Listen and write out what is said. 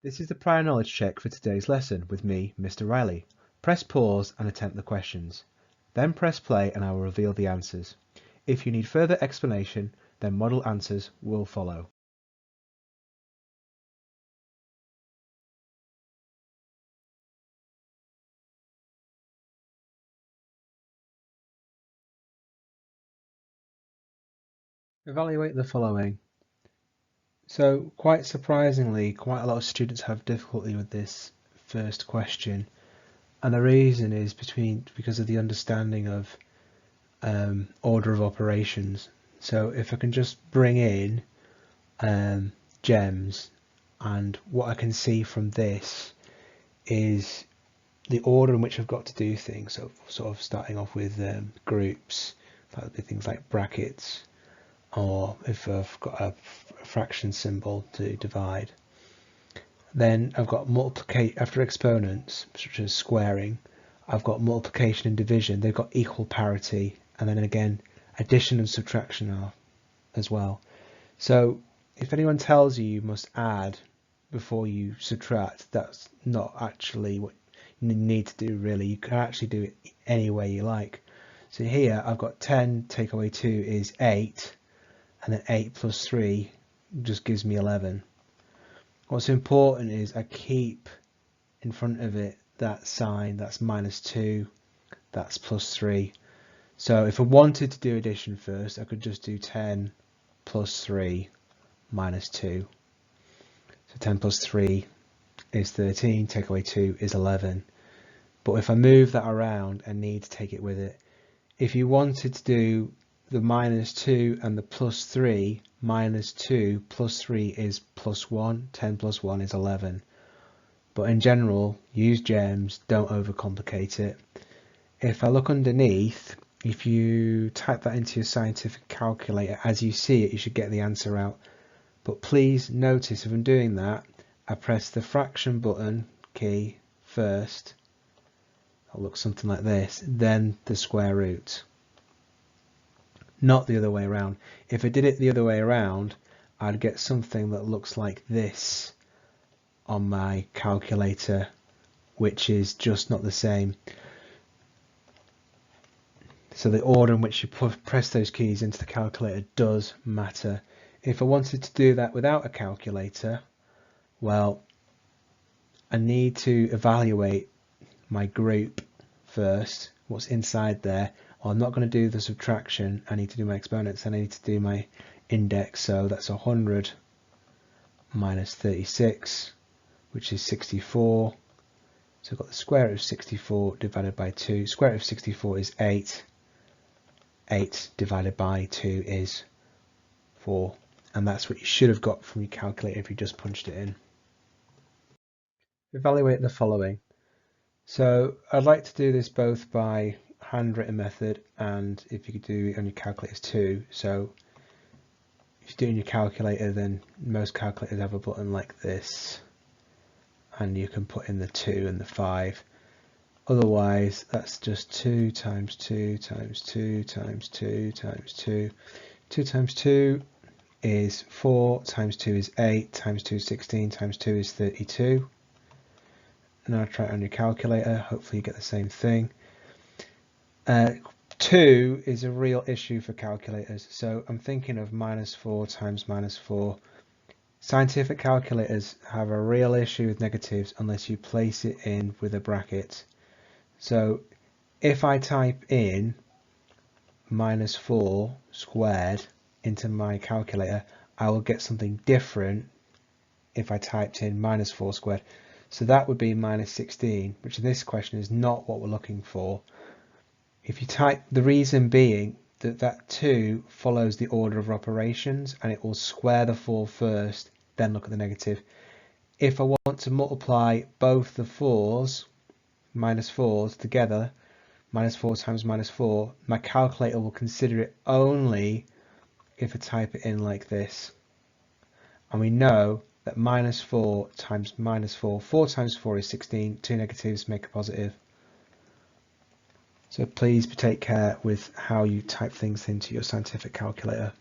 This is the prior knowledge check for today's lesson with me, Mr. Riley. Press pause and attempt the questions. Then press play and I will reveal the answers. If you need further explanation, then model answers will follow. Evaluate the following. So quite surprisingly, quite a lot of students have difficulty with this first question, and the reason is because of the understanding of order of operations. So if I can just bring in gems, and what I can see from this is the order in which I've got to do things. So sort of starting off with groups, that would be things like brackets, or if I've got a fraction symbol to divide. Then I've got multiplication after exponents, such as squaring. I've got multiplication and division. They've got equal parity, and then again addition and subtraction are as well. So if anyone tells you you must add before you subtract, that's not actually what you need to do really. You can actually do it any way you like. So here I've got 10 take away 2 is 8, and then 8 plus 3 just gives me 11. What's important is I keep in front of it that sign, that's minus 2, that's plus 3. So if I wanted to do addition first, I could just do 10 plus 3 minus 2. So 10 plus 3 is 13, take away 2 is 11. But if I move that around, I need to take it with it. If you wanted to do the minus 2 and the plus 3, minus 2 plus 3 is plus 1, 10 plus 1 is 11. But in general, use gems, don't overcomplicate it. If I look underneath, if you type that into your scientific calculator, as you see it, you should get the answer out. But please notice if I'm doing that, I press the fraction button key first. It'll look something like this, then the square root. Not the other way around. If I did it the other way around, I'd get something that looks like this on my calculator, which is just not the same. So the order in which you press those keys into the calculator does matter. If I wanted to do that without a calculator, well, I need to evaluate my group first, what's inside there. Well, I'm not going to do the subtraction, I need to do my exponents, and I need to do my index. So that's 100 minus 36, which is 64. So I've got the square root of 64 divided by 2. Square root of 64 is 8. 8 divided by 2 is 4. And that's what you should have got from your calculator if you just punched it in. Evaluate the following. So I'd like to do this both by handwritten method, and if you could do it on your calculators too. So if you do it in your calculator, then most calculators have a button like this, and you can put in the 2 and the 5. Otherwise, that's just 2 times 2 times 2 times 2 times 2. 2 times 2 is 4, times 2 is 8, times 2 is 16, times 2 is 32. Now try it on your calculator, hopefully you get the same thing. 2 is a real issue for calculators, so I'm thinking of minus 4 times minus 4. Scientific calculators have a real issue with negatives unless you place it in with a bracket. So if I type in minus 4 squared into my calculator, I will get something different if I typed in minus 4 squared. So that would be minus 16, which in this question is not what we're looking for. If you type, the reason being that 2 follows the order of operations, and it will square the 4 first, then look at the negative. If I want to multiply both the 4s, minus 4s together, minus 4 times minus 4, my calculator will consider it only if I type it in like this. And we know that minus 4 times minus 4, 4 times 4 is 16, 2 negatives make a positive. So please take care with how you type things into your scientific calculator.